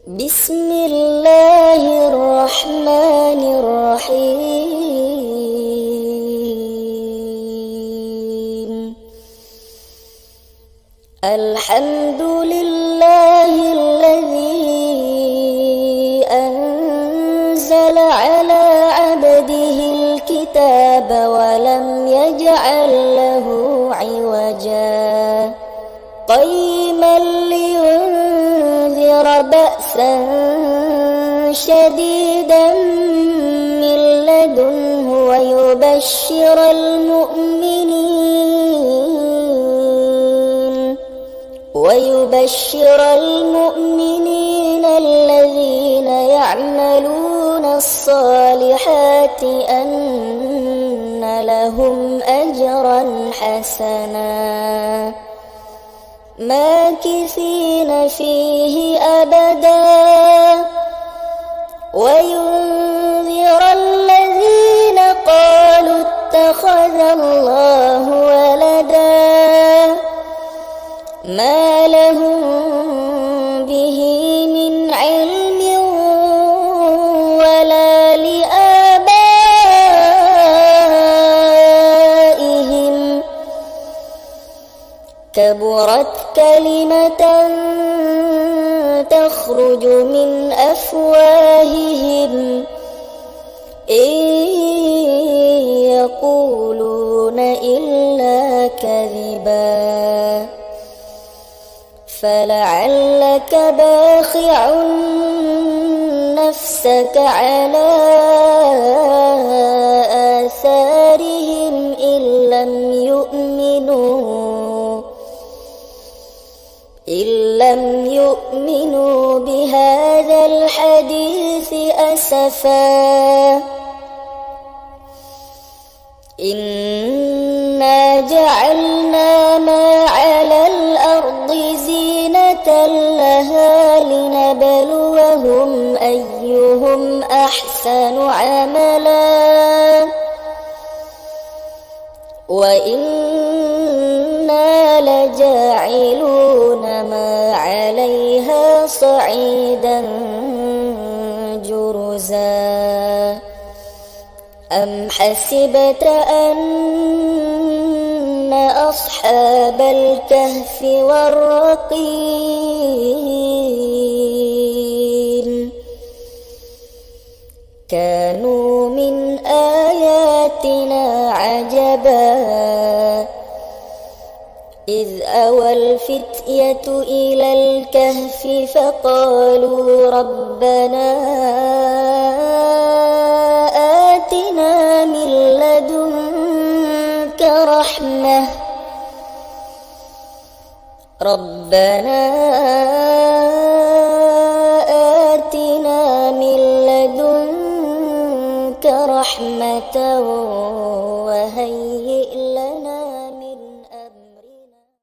بسم الله الرحمن الرحيم. الحمد لله الذي أنزل على عبده الكتاب ولم يجعل له عوجا قيما لينذر بأسا شديدا من لدنه ويبشر المؤمنين الذين يعملون الصالحات أن لهم أجرا حسنا ماكثين فيه أبدا وينذر الذين قالوا اتخذ الله ولدا ما لهم به من علم ولا لآبائهم كبرت كلمة تخرج من أفواههم إن يقولون إلا كذبا فلعلك باخع نفسك على آثارهم إن لم يؤمنوا بهذا الحديث أسفا إنا جعلنا ما على الأرض زينة لها لنبلوهم أيهم أحسن عملا وإنا لجاعلون ما عليها صعيدا جرزا أم حسبت أن أصحاب الكهف والرقيم كانوا من آياتنا عجبا إذ أوى الفتية إلى الكهف فقالوا ربنا آتنا من لدنك رحمة وهيئ